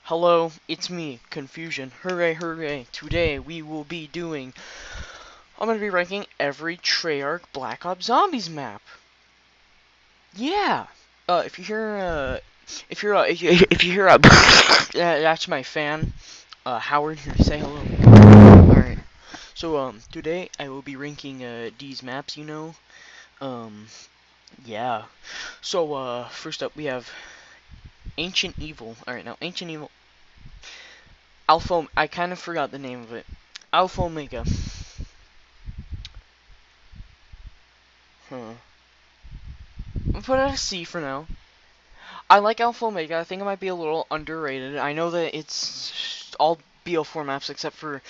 Hello, it's me, Confusion. Hooray, hooray. Today we will be I'm gonna be ranking every Treyarch Black Ops Zombies map. Yeah. If you hear, if you hear, that's my fan, Howard here. Say hello. Alright. So, today I will be ranking, these maps, Um, yeah. So, first up we have Ancient Evil. Alright, now, Ancient Evil. I kind of forgot the name of it. Alpha Omega. Huh. I'll put it at a C for now. I like Alpha Omega. I think it might be a little underrated. I know that it's all BO4 maps except for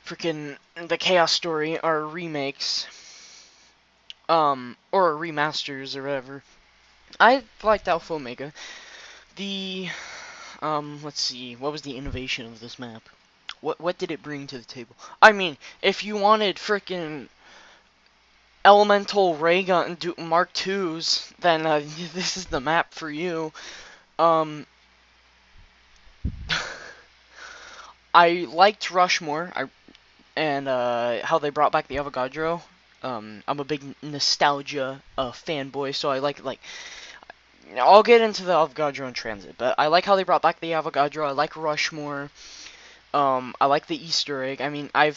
freaking the Chaos Story are remakes. Or remasters or whatever. I liked Alpha Omega. The, let's see, what was the innovation of this map? What did it bring to the table? I mean, if you wanted freaking elemental ray gun Mark IIs, then this is the map for you. Um, I liked Rushmore, and how they brought back the Avogadro. I'm a big nostalgia fanboy, so I like. I'll get into the Avogadro in transit, but I like how they brought back the Avogadro. I like Rushmore. I like the Easter egg. I mean, I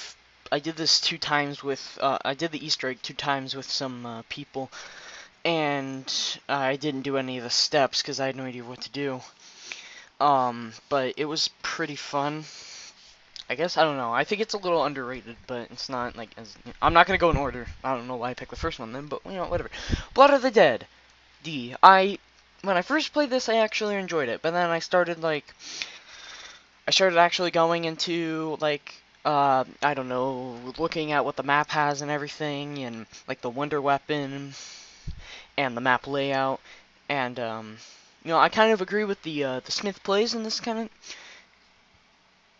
did this 2 times with I did the Easter egg 2 times with some people, and I didn't do any of the steps because I had no idea what to do. But it was pretty fun. I guess, I don't know. I think it's a little underrated, but it's not, like, I'm not gonna go in order. I don't know why I picked the first one then, but, whatever. Blood of the Dead. D. When I first played this, I actually enjoyed it, but then I started actually going into, like, I don't know, looking at what the map has and everything, and, like, the Wonder Weapon, and the map layout, and, I kind of agree with the Smith plays in this kind of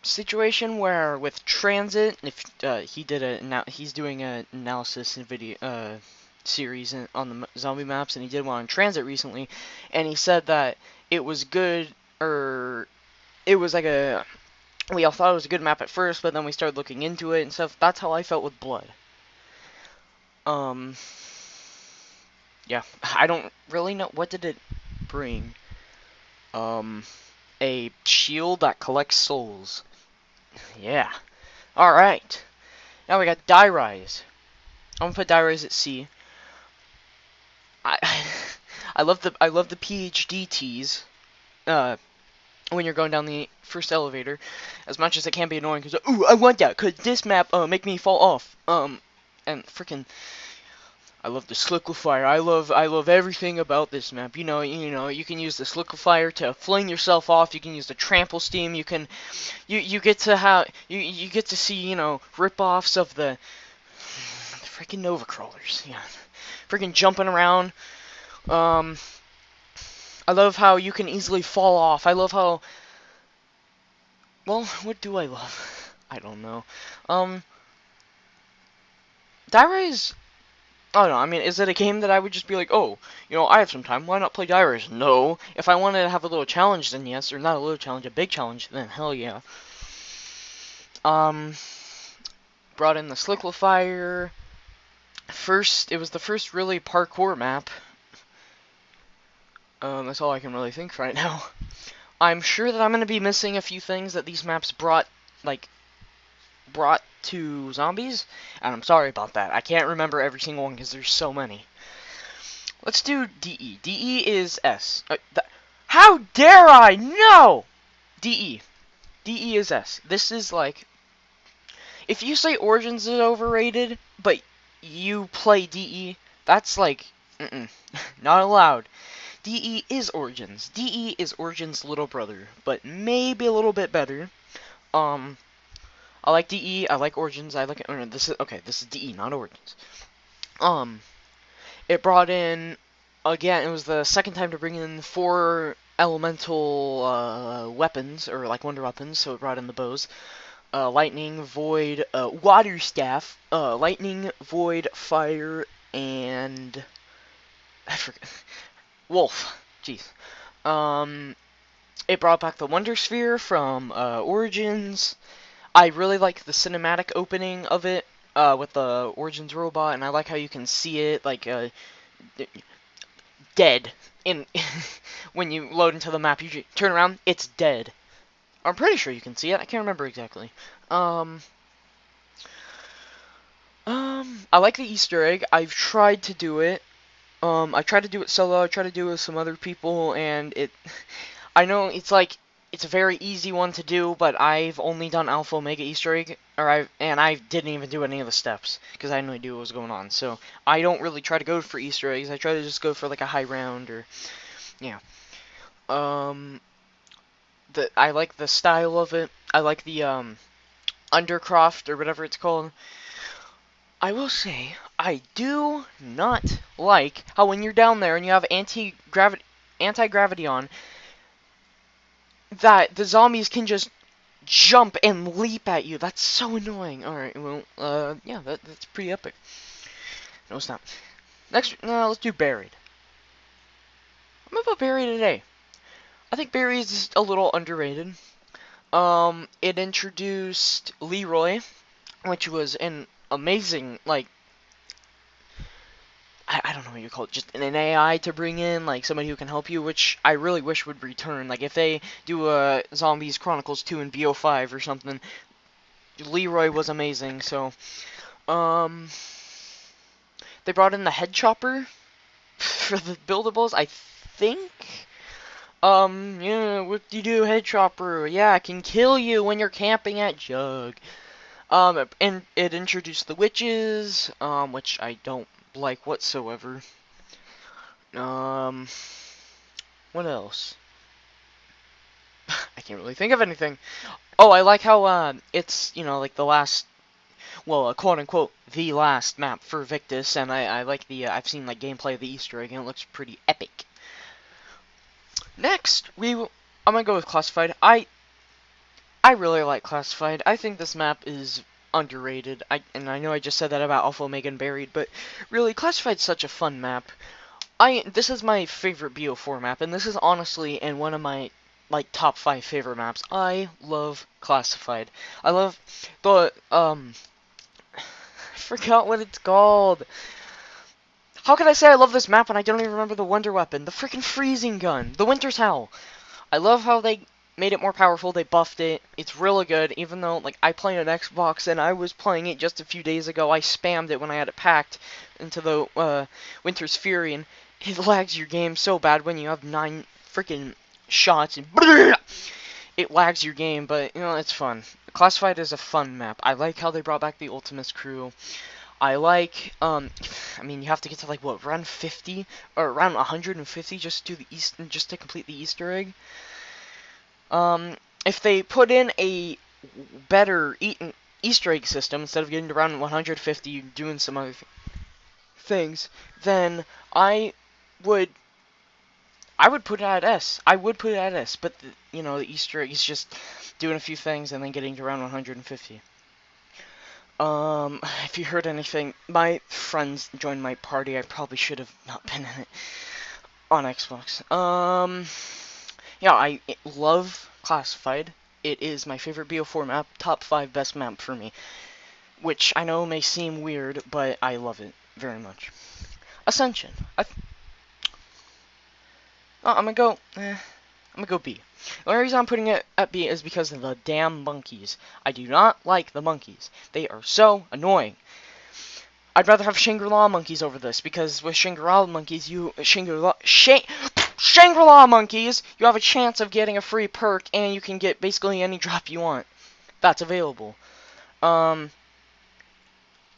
situation where with Transit, if he's doing an analysis and video series on the zombie maps, and he did one on Transit recently, and he said that it was good, or it was like we all thought it was a good map at first, but then we started looking into it and stuff. That's how I felt with Blood. Um, yeah, I don't really know what did it bring. A shield that collects souls. Yeah. Alright. Now we got Die Rise. I'm gonna put Die Rise at C. I I love the PhD teas. When you're going down the first elevator, as much as it can be annoying, because ooh, I want that, cause this map make me fall off. And freaking, I love the Sliquifier. I love everything about this map. You can use the Sliquifier to fling yourself off. You can use the Trample Steam. You get to you get to see rip-offs of the freaking Nova Crawlers. Yeah, freaking jumping around. I love how you can easily fall off. I love how. Well, what do I love? I don't know. Die Rise. I don't know. I mean, is it a game that I would just be like, oh, I have some time. Why not play Die Rise? No. If I wanted to have a little challenge, then yes. Or not a little challenge, a big challenge, then hell yeah. Brought in the Sliquifier. It was the first really parkour map. That's all I can really think right now. I'm sure that I'm going to be missing a few things that these maps brought to zombies, and I'm sorry about that. I can't remember every single one because there's so many. Let's do DE. DE is S. How dare I? No! DE. DE is S. This is like, if you say Origins is overrated, but you play DE, that's like, not allowed. DE is Origins. DE is Origins' little brother, but maybe a little bit better. I like DE, I like Origins, this is DE, not Origins. It brought in, again, it was the second time to bring in 4 elemental weapons, or like wonder weapons, so it brought in the bows. Lightning, Void, Water Staff, Lightning, Void, Fire, and I forget. Wolf. Jeez. It brought back the Wonder Sphere from Origins. I really like the cinematic opening of it with the Origins robot, and I like how you can see it like dead in when you load into the map. You turn around, it's dead. I'm pretty sure you can see it. I can't remember exactly. Um, I like the Easter egg. I've tried to do it. I tried to do it solo. I tried to do it with some other people, and I know it's a very easy one to do, but I've only done Alpha Omega Easter egg, and I didn't even do any of the steps because I had no idea what was going on. So I don't really try to go for Easter eggs. I try to just go for like a high round or yeah. Um, I like the style of it. I like the Undercroft or whatever it's called. I will say I do not like how when you're down there and you have anti-gravity on, that the zombies can just jump and leap at you. That's so annoying. Alright, well, yeah, that's pretty epic. No, it's not. Next, let's do Buried. I'm gonna put Buried today. I think Buried is a little underrated. It introduced Leroy, which was an amazing, like, I don't know what you call it, just an AI to bring in, like somebody who can help you, which I really wish would return. Like if they do a Zombies Chronicles 2 and BO5 or something, Leroy was amazing. So, um, they brought in the head chopper for the buildables, I think. Yeah, what do you do, head chopper? Yeah, I can kill you when you're camping at Jug. And it introduced the witches, which I don't like whatsoever. Um, what else? I can't really think of anything. Oh, I like how it's like the last, well, quote unquote, the last map for Victus, and I like the I've seen like gameplay of the Easter egg, and it looks pretty epic. Next, I'm gonna go with Classified. I really like Classified. I think this map is underrated. And I know I just said that about Alpha Omega and Buried, but really, Classified's such a fun map. This is my favorite BO4 map, and this is honestly in one of my like top 5 favorite maps. I love Classified. I love the I forgot what it's called. How could I say I love this map when I don't even remember the wonder weapon? The freaking freezing gun. The Winter's Howl. I love how they made it more powerful. They buffed it. It's really good, even though like I play on Xbox and I was playing it just a few days ago. I spammed it when I had it packed into the Winter's Fury, and it lags your game so bad when you have 9 freaking shots and it lags your game, but it's fun. Classified is a fun map. I like how they brought back the Ultimus crew. I like, I mean, you have to get to like what, round 50 or around 150 just to do just to complete the Easter egg. If they put in a better Easter egg system instead of getting to round 150 doing some other things, then would I would put it at S. I would put it at S, but the Easter egg is just doing a few things and then getting to round 150. If you heard anything, my friends joined my party. I probably should have not been in it on Xbox. Yeah, I love Classified. It is my favorite BO4 map, top 5 best map for me, which I know may seem weird, but I love it very much. Ascension. I'm gonna go B. The only reason I'm putting it at B is because of the damn monkeys. I do not like the monkeys. They are so annoying. I'd rather have Shangri-La monkeys over this, because with Shangri-La monkeys, Shangri-La monkeys, you have a chance of getting a free perk, and you can get basically any drop you want. That's available.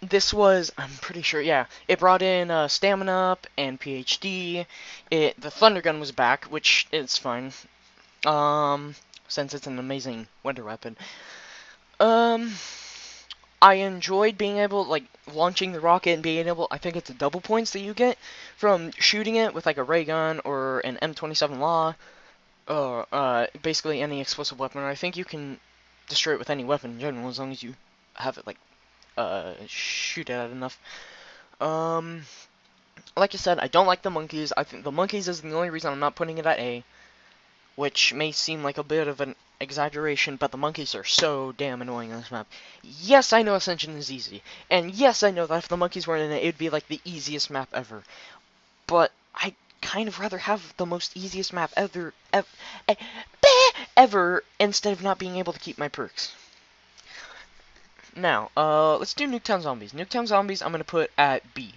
This was, I'm pretty sure, yeah, it brought in Stamina Up and PhD. The Thunder Gun was back, which is fine. Since it's an amazing wonder weapon. I enjoyed being able, like, launching the rocket and being able, I think it's a double points that you get from shooting it with, like, a ray gun or an M27 Law, or, basically any explosive weapon. I think you can destroy it with any weapon in general, as long as you have it, like, shoot it at enough. Like I said, I don't like the monkeys. I think the monkeys is the only reason I'm not putting it at A. which may seem like a bit of an exaggeration, but the monkeys are so damn annoying on this map. Yes, I know Ascension is easy, and yes, I know that if the monkeys weren't in it, it'd be like the easiest map ever. But I kind of rather have the most easiest map ever instead of not being able to keep my perks. Now, let's do Nuketown Zombies. Nuketown Zombies, I'm gonna put at B.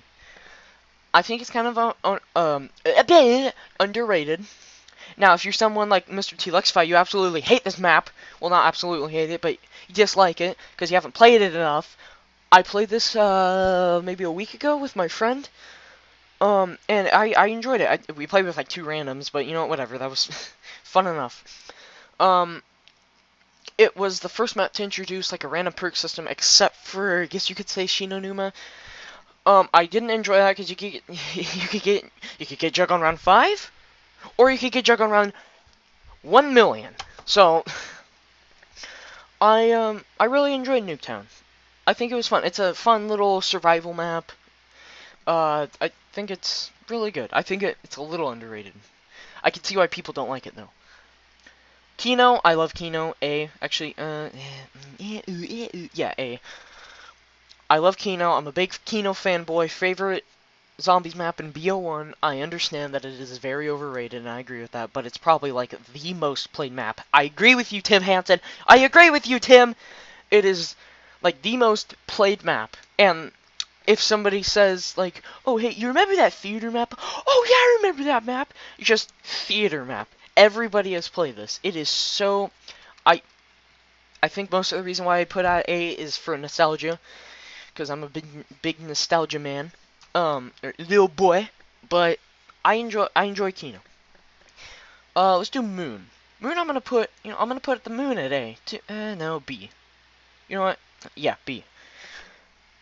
I think it's kind of a bit underrated. Now, if you're someone like Mr. T-Lexify, you absolutely hate this map. Well, not absolutely hate it, but you dislike it because you haven't played it enough. I played this maybe a week ago with my friend. And I enjoyed it. We played with like 2 randoms, but you know what, whatever. That was fun enough. It was the first map to introduce like a random perk system, except for I guess you could say Shinonuma. I didn't enjoy that because you could get Jug on round 5, or you could get Jug on round 1,000,000. So I really enjoyed Nuketown. I think it was fun. It's a fun little survival map. I think it's really good. I think it's a little underrated. I can see why people don't like it though. Kino, I love Kino. A, actually, yeah, A. I love Kino. I'm a big Kino fanboy. Favorite zombies map in BO1. I understand that it is very overrated, and I agree with that, but it's probably like the most played map. I agree with you, Tim Hansen. I agree with you, Tim. It is like the most played map, and if somebody says, like, oh, hey, you remember that theater map? Oh, yeah, I remember that map. It's just theater map. Everybody has played this. It is so... I think most of the reason why I put out A is for nostalgia, because I'm a big nostalgia man. Little boy. But I enjoy Kino. Let's do Moon. Moon, I'm gonna put the Moon at A. No, B. You know what? Yeah, B.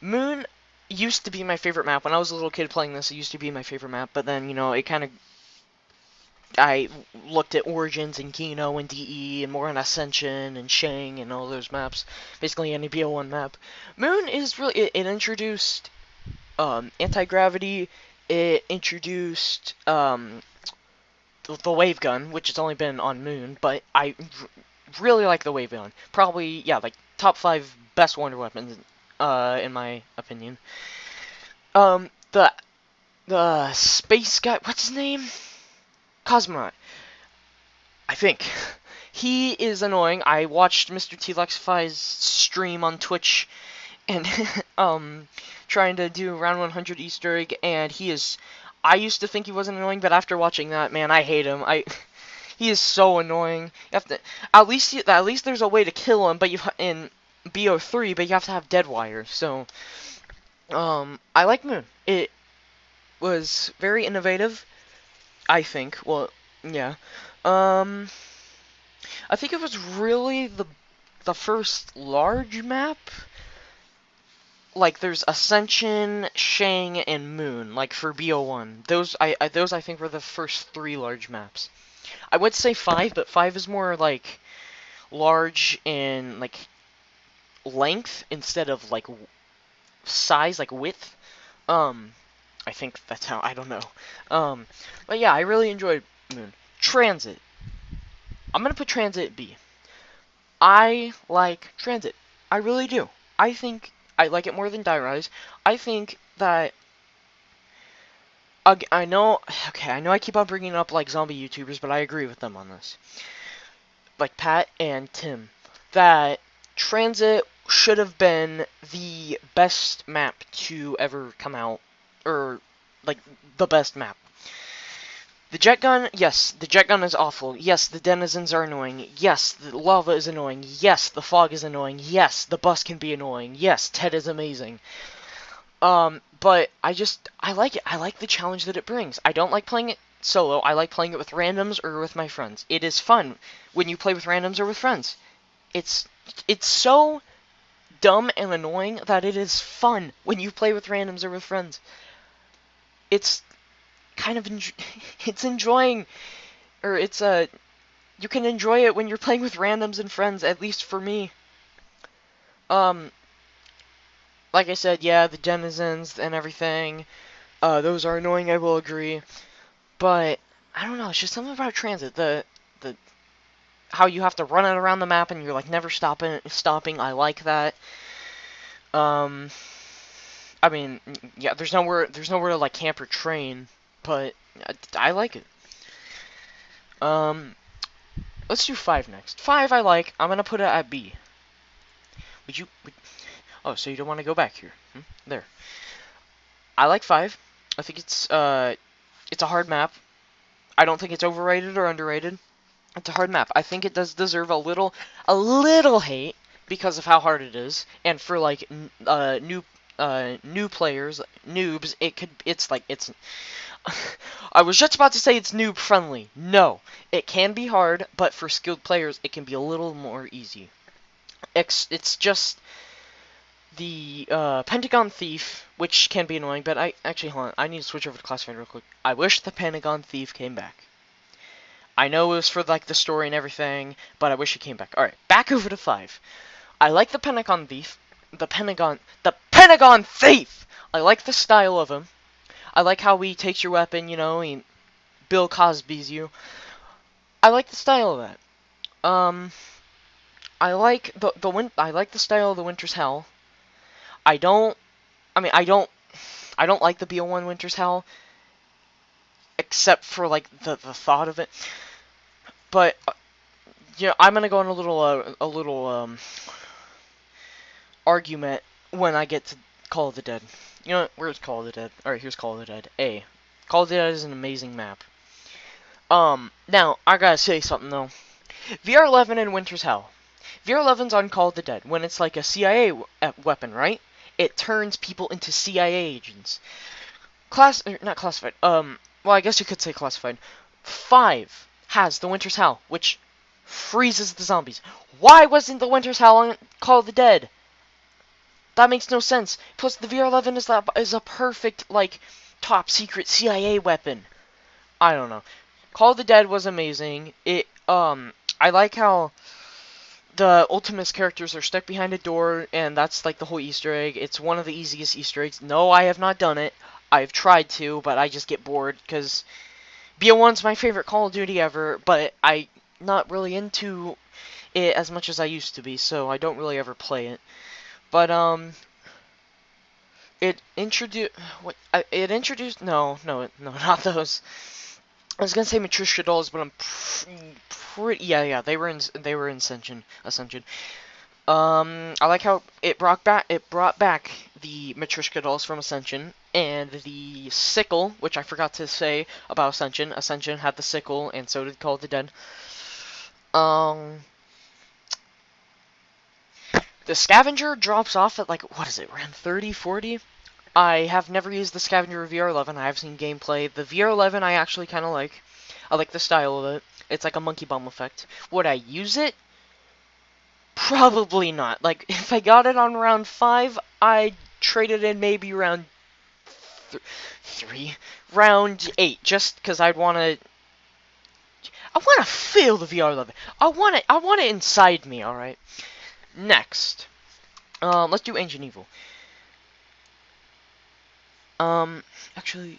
Moon used to be my favorite map. When I was a little kid playing this, it used to be my favorite map, but then, you know, it kind of... I looked at Origins and Kino and DE and more on Ascension and Shang and all those maps. Basically any BO1 map. Moon is really... It introduced anti-gravity. It introduced the wave gun, which has only been on Moon, but I really like the wave gun. Probably, yeah, like top 5 best wonder weapons in my opinion. The space guy, what's his name? Cosmonaut, I think. He is annoying. I watched Mr. T-Lexify's stream on Twitch and trying to do round 100 Easter egg, and he is... I used to think he wasn't annoying, but after watching that, man, I hate him. He is so annoying. You have to... At least there's a way to kill him, but in BO3, but you have to have dead wire, so... I like Moon. It was very innovative, I think. Well, yeah. I think it was really the first large map. Like, there's Ascension, Shang, and Moon, like, for BO1. Those I think were the first 3 large maps. I would say 5, but 5 is more, like, large in, like, length instead of, like, size, like, width. I think that's how, I don't know. But yeah, I really enjoyed Moon. Transit. I'm gonna put Transit at B. I like Transit. I really do. I think I like it more than Die Rise. I think that... I know I keep on bringing up, like, zombie YouTubers, but I agree with them on this. Like Pat and Tim. That Transit should have been the best map to ever come out. Or, like, the best map. The jet gun, yes, the jet gun is awful. Yes, the denizens are annoying. Yes, the lava is annoying. Yes, the fog is annoying. Yes, the bus can be annoying. Yes, Ted is amazing. But I like it. I like the challenge that it brings. I don't like playing it solo. I like playing it with randoms or with my friends. It is fun when you play with randoms or with friends. It's so dumb and annoying that it is fun when you play with randoms or with friends. It's kind of it's enjoying, or it's you can enjoy it when you're playing with randoms and friends, at least for me. Like I said, yeah, the denizens and everything, those are annoying, I will agree. But I don't know, it's just something about Transit. The how you have to run it around the map and you're like never stopping. I like that. Um, I mean, yeah, there's nowhere to like camp or train, but I like it. Um, let's do 5 next. 5 I like. I'm gonna put it at B. Would you? Oh, so you don't want to go back here? There. I like 5. I think it's a hard map. I don't think it's overrated or underrated. It's a hard map. I think it does deserve a little hate because of how hard it is, and for like new players, noobs, it's. I was just about to say it's noob friendly. No, it can be hard, but for skilled players, it can be a little more easy. It's just the Pentagon Thief, which can be annoying, but hold on, I need to switch over to Classified real quick. I wish the Pentagon Thief came back. I know it was for like the story and everything, but I wish it came back. All right, back over to 5. I like the Pentagon Thief. The Pentagon Thief. I like the style of him. I like how he takes your weapon. He Bill Cosby's you. I like the style of that. I like I like the style of the Winter's Hell. I don't. I mean, I don't like the BO1 Winter's Hell, except for like the thought of it. But I'm gonna go on a little argument when I get to Call of the Dead. You know what? Where's Call of the Dead? Alright, here's Call of the Dead. A. Call of the Dead is an amazing map. Now, I gotta say something though. VR11 and Winter's Hell. VR11's on Call of the Dead. When it's like a CIA weapon, right? It turns people into CIA agents. Not classified. Well, I guess you could say classified. 5 has the Winter's Hell, which freezes the zombies. Why wasn't the Winter's Hell on Call of the Dead? That makes no sense. Plus, the VR11 is a perfect, like, top secret CIA weapon. I don't know. Call of the Dead was amazing. I like how the Ultimates characters are stuck behind a door, and that's, like, the whole Easter egg. It's one of the easiest Easter eggs. No, I have not done it. I've tried to, but I just get bored, because BO1's my favorite Call of Duty ever, but I'm not really into it as much as I used to be, so I don't really ever play it. But, it introduced, no, not those. I was gonna say Matryoshka dolls, but I'm pretty, yeah, they were in Ascension. I like how it brought back the Matryoshka dolls from Ascension, and the sickle, which I forgot to say about Ascension. Ascension had the sickle, and so did Call of the Dead. The scavenger drops off at, like, what is it, around 30, 40? I have never used the scavenger of VR11. I have seen gameplay. The VR11 I actually kind of like. I like the style of it. It's like a monkey bomb effect. Would I use it? Probably not. Like, if I got it on round 5, I'd trade it in maybe round 3. Round 8, just because I want to feel the VR11. I want it inside me, alright? Next. Let's do Ancient Evil. Actually,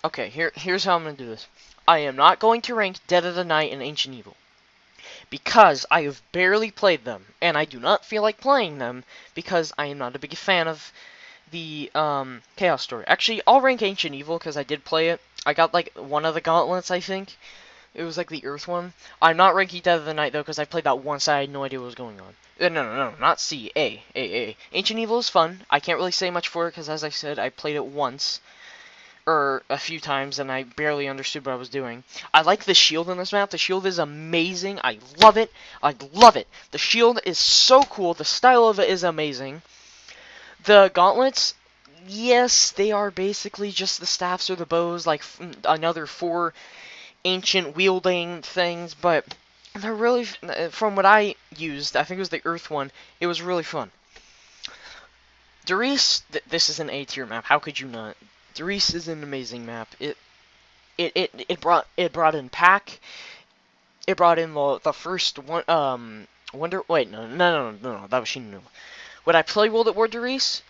okay, here's how I'm gonna do this. I am not going to rank Dead of the Night and Ancient Evil, because I have barely played them, and I do not feel like playing them, because I am not a big fan of the, Chaos Story. Actually, I'll rank Ancient Evil, because I did play it. I got, like, one of the gauntlets, I think. It was, like, the Earth one. I'm not ranking Dead of the Night, though, because I played that once, I had no idea what was going on. No, not C. A. Ancient Evil is fun. I can't really say much for it, because as I said, I played it once. Or a few times, and I barely understood what I was doing. I like the shield in this map. The shield is amazing. I love it. The shield is so cool. The style of it is amazing. The gauntlets, yes, they are basically just the staffs or the bows, like another 4 ancient wielding things, but they're really, from what I used, I think it was the Earth one, it was really fun. Derice, this is an A tier map. How could you not? Derice is an amazing map. It brought in Pack. It brought in the first one. Wonder. Wait, no. That was Shinnu. Would I play World at War Derice?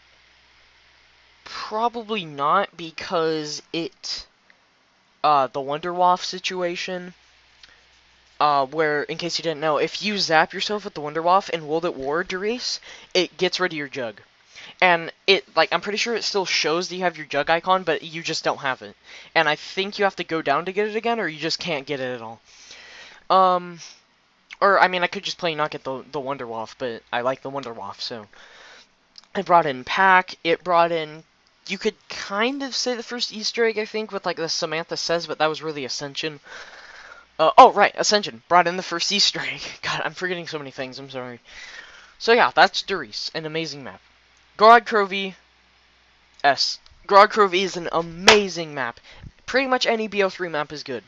Probably not, because the Wonderwaff situation. where, in case you didn't know, if you zap yourself with the Wonder Waff in World at War, Derice, it gets rid of your jug. And I'm pretty sure it still shows that you have your jug icon, but you just don't have it. And I think you have to go down to get it again, or you just can't get it at all. Or, I mean, I could just plain not get the Wonder Waff, but I like the Wonder Waff, so. It brought in Pack, it brought in, you could kind of say the first Easter egg, I think, with, like, the Samantha Says, but that was really Ascension. Oh, right, Ascension. Brought in the first Easter egg. God, I'm forgetting so many things, I'm sorry. So yeah, that's Derice, an amazing map. Gorod Krovi, S. Gorod Krovi is an amazing map. Pretty much any BO3 map is good.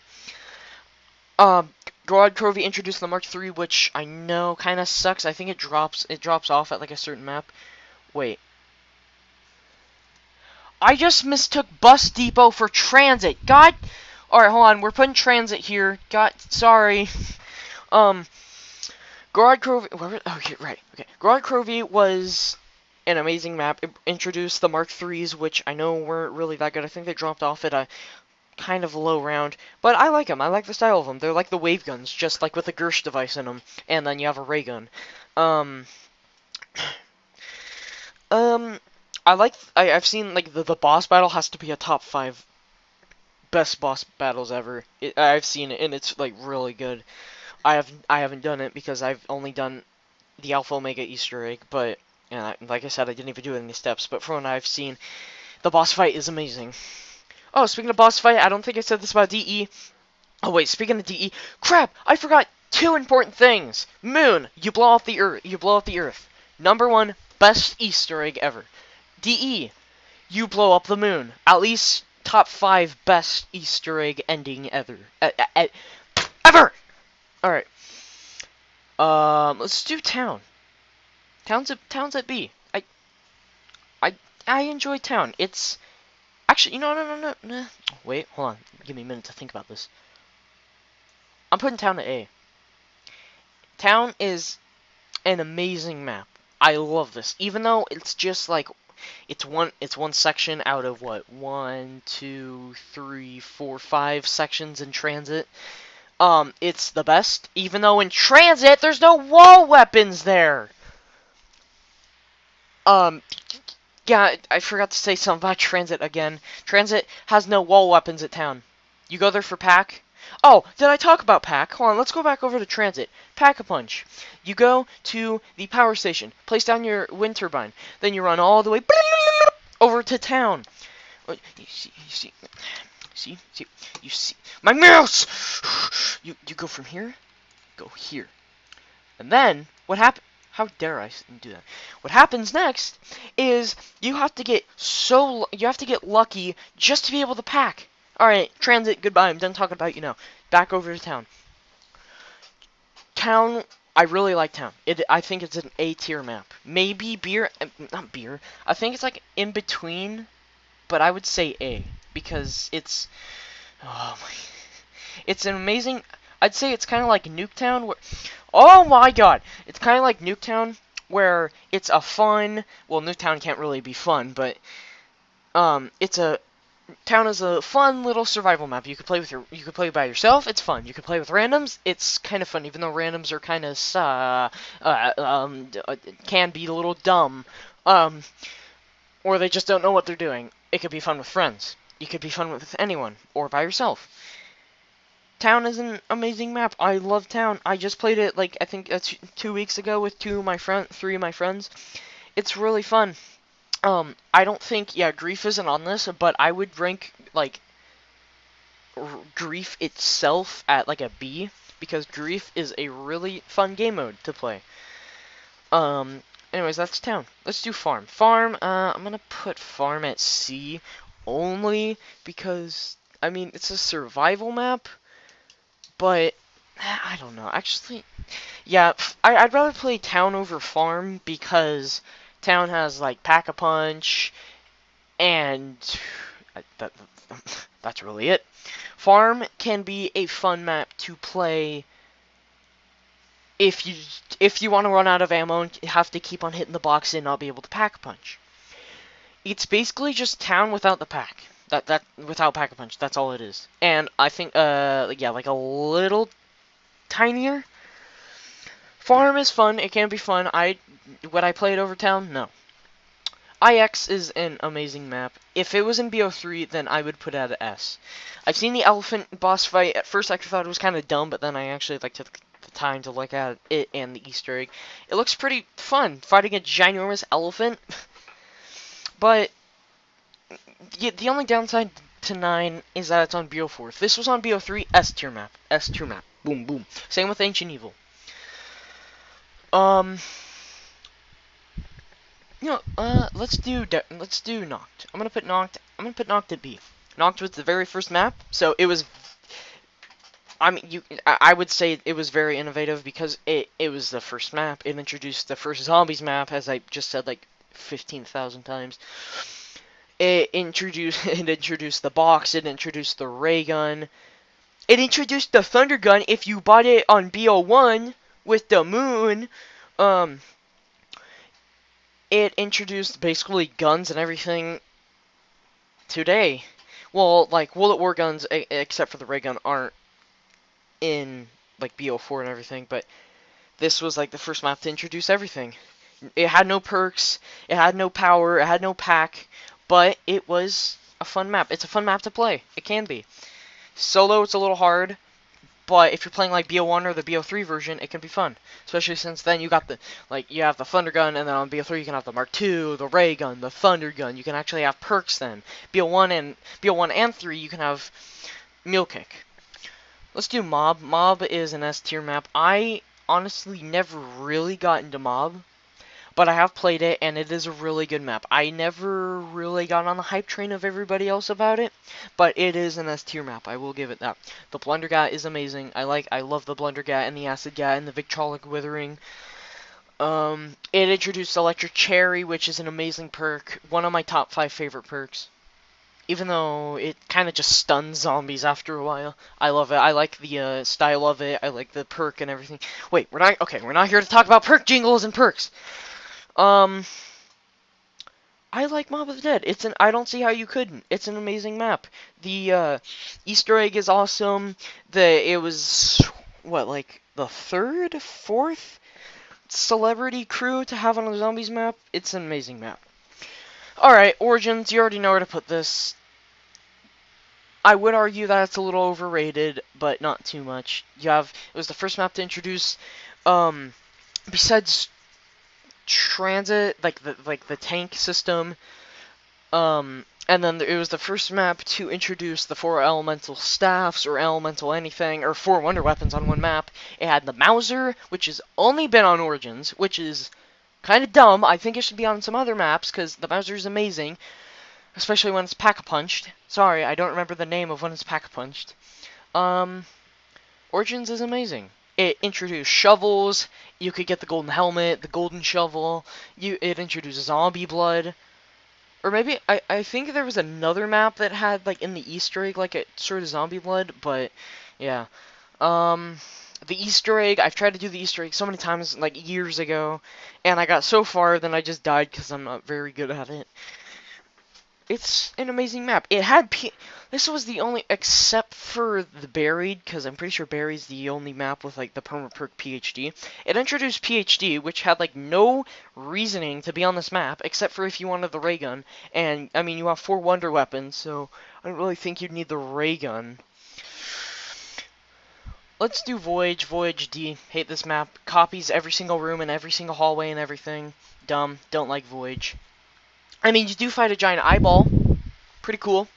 Gorod Krovi introduced the Mark III, which I know kind of sucks. I think it drops off at like a certain map. Wait. I just mistook Bus Depot for Transit. God. Alright, hold on. We're putting Transit here. God, sorry. Gorod Krovi. Okay, right. Okay. Gorod Krovi was an amazing map. It introduced the Mark IIIs, which I know weren't really that good. I think they dropped off at a kind of low round, but I like them. I like the style of them. They're like the wave guns, just like with a Gersh device in them, and then you have a ray gun. I've seen like the boss battle has to be a top 5 best boss battles ever. I've seen it, and it's like really good. I haven't done it because I've only done the Alpha Omega Easter egg, but like I said, I didn't even do any steps. But from what I've seen, the boss fight is amazing. Oh, speaking of boss fight, I don't think I said this about DE. Oh wait, speaking of DE, crap! I forgot 2 important things. Moon, you blow off the Earth. You blow up the Earth. Number 1, best Easter egg ever. DE, you blow up the moon. At least top 5 best Easter egg ending ever. Ever. All right. Let's do town. Town's at B. I enjoy town. It's actually, no. Wait, hold on. Give me a minute to think about this. I'm putting town at A. Town is an amazing map. I love this, even though it's just like it's one section out of what 1, 2, 3, 4, 5 sections in transit. It's the best, even though in transit there's no wall weapons there. Yeah, I forgot to say something about transit again. Transit has no wall weapons at town. You go there for pack. Oh, did I talk about pack? Hold on, let's go back over to transit. Pack-a-punch. You go to the power station, place down your wind turbine, then you run all the way over to town. You see my mouse. You go from here, go here, and then what happened? How dare I do that? What happens next is you have to get lucky just to be able to pack. All right, transit. Goodbye. I'm done talking about you now. Back over to town. Town. I really like town. I think it's an A tier map. Maybe beer. Not beer. I think it's like in between, but I would say A because it's. Oh my. It's an amazing. I'd say it's kind of like Nuketown. Where, oh my god! It's kind of like Nuketown, where it's a fun. Well, Nuketown can't really be fun, but Town is a fun little survival map. You could play by yourself. It's fun. You could play with randoms. It's kind of fun, even though randoms are kind of can be a little dumb, or they just don't know what they're doing. It could be fun with friends. You could be fun with anyone or by yourself. Town is an amazing map. I love Town. I just played it like I think 2 weeks ago with 3 of my friends. It's really fun. I don't think Grief isn't on this, but I would rank like Grief itself at like a B because Grief is a really fun game mode to play. Anyways, that's Town. Let's do Farm. Farm. I'm gonna put Farm at C only because I mean it's a survival map. But, I don't know. Actually, yeah, I'd rather play Town over Farm because Town has, like, Pack-a-Punch, and that's really it. Farm can be a fun map to play if you want to run out of ammo and have to keep on hitting the box and not be able to Pack-a-Punch. It's basically just Town without the pack. That without Pack-a-Punch, that's all it is. And I think like a little tinier. Farm is fun. It can be fun. Would I play it over town? No. IX is an amazing map. If it was in BO3, then I would put it at an S. I've seen the elephant boss fight. At first, I thought it was kind of dumb, but then I actually took the time to look at it and the Easter egg. It looks pretty fun, fighting a ginormous elephant. But the only downside to 9 is that it's on BO4. If this was on BO3, S tier map. S tier map. Boom, boom. Same with Ancient Evil. Let's do Noct. I'm gonna put Noct at B. Noct was the very first map, so it was. I would say it was very innovative because it was the first map. It introduced the first zombies map, as I just said like 15,000 times. It introduced the box. It introduced the ray gun. It introduced the thunder gun. If you bought it on BO1 with the moon, it introduced basically guns and everything today. Well, like Bullet War guns, except for the ray gun, aren't in like BO4 and everything, but this was like the first map to introduce everything. It had no perks, it had no power, it had no pack, but it was a fun map. It's a fun map to play. It can be. Solo, it's a little hard, but if you're playing like BO1 or the BO3 version, it can be fun. Especially since then you got you have the thunder gun, and then on BO3 you can have the Mark II, the ray gun, the thunder gun. You can actually have perks then. BO1 and 3 you can have Mule Kick. Let's do Mob. Mob is an S tier map. I honestly never really got into Mob, but I have played it, and it is a really good map. I never really got on the hype train of everybody else about it, but it is an S tier map. I will give it that. The Blundergat is amazing. I love the Blundergat and the Acid Gat and the Victrolic Withering. It introduced Electric Cherry, which is an amazing perk. One of my top 5 favorite perks. Even though it kind of just stuns zombies after a while. I love it. I like the style of it. I like the perk and everything. Wait, we're not here to talk about perk jingles and perks. I like Mob of the Dead. I don't see how you couldn't. It's an amazing map. The Easter egg is awesome. It was like the 3rd, 4th celebrity crew to have on a zombies map. It's an amazing map. Alright, Origins, you already know where to put this. I would argue that it's a little overrated, but not too much. It was the first map to introduce, besides transit, like the tank system, and then it was the first map to introduce the 4 elemental staffs, or elemental anything, or 4 wonder weapons on one map. It had the Mauser, which has only been on Origins, which is kind of dumb. I think it should be on some other maps, because the Mauser is amazing. Especially when it's pack-a-punched. Sorry, I don't remember the name of when it's pack-a-punched. Origins is amazing. It introduced shovels. You could get the golden helmet, the golden shovel. It introduced zombie blood. Or maybe, I think there was another map that had, like, in the Easter egg, like, a sort of zombie blood. But, yeah. The Easter egg, I've tried to do the Easter egg so many times, like, years ago. And I got so far, then I just died because I'm not very good at it. It's an amazing map. This was the only, except for the Buried, because I'm pretty sure Buried's the only map with, like, the perma-perk PhD. It introduced PhD, which had, like, no reasoning to be on this map, except for if you wanted the ray gun. And, I mean, you have 4 wonder weapons, so I don't really think you'd need the ray gun. Let's do Voyage. Voyage D. Hate this map. Copies every single room and every single hallway and everything. Dumb. Don't like Voyage. I mean, you do fight a giant eyeball. Pretty cool.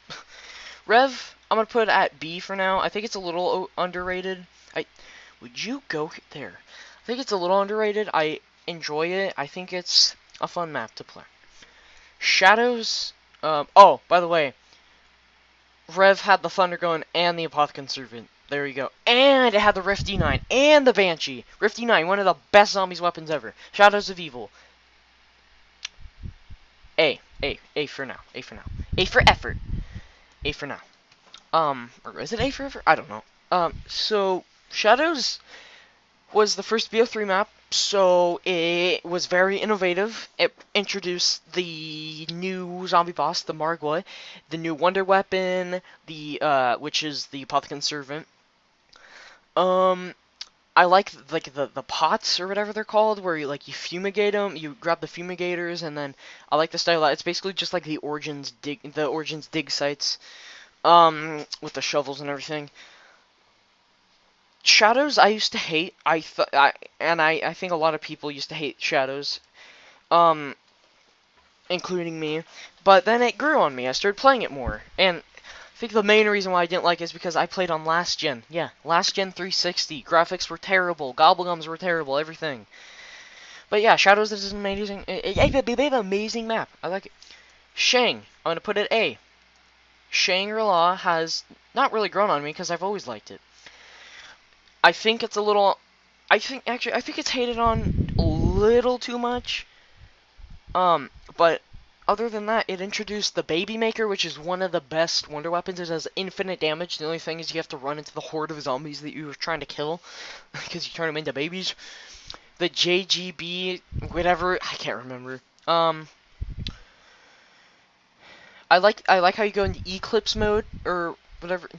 Rev, I'm going to put it at B for now. I think it's a little underrated. Would you go there? I think it's a little underrated. I enjoy it. I think it's a fun map to play. Shadows. Oh, by the way. Rev had the Thunder Gun and the Apothecon Servant. There you go. And it had the Rift D9 and the Banshee. Rift D9, one of the best zombies weapons ever. Shadows of Evil. A for now. A for now. A for effort. A for now. Or is it A for effort? I don't know. So, Shadows was the first BO3 map, so it was very innovative. It introduced the new zombie boss, the Margwa, the new wonder weapon, which is the Apothecon Servant. I like the pots or whatever they're called, where you fumigate them. You grab the fumigators, and then I like the style. It's basically just like the Origins dig sites, with the shovels and everything. Shadows I used to hate. I think a lot of people used to hate Shadows, um, including me. But then it grew on me. I started playing it more, and I think the main reason why I didn't like it is because I played on last gen. Yeah, last gen 360. Graphics were terrible. Gobblegums were terrible. Everything. But yeah, Shadows is an amazing. They have an amazing map. I like it. Shang. I'm gonna put it A. Shangri-La has not really grown on me because I've always liked it. I think it's a little. I think it's hated on a little too much. But other than that, it introduced the Baby Maker, which is one of the best wonder weapons. It has infinite damage. The only thing is you have to run into the horde of zombies that you were trying to kill because you turn them into babies. The JGB, whatever, I can't remember. I like how you go into Eclipse mode or whatever.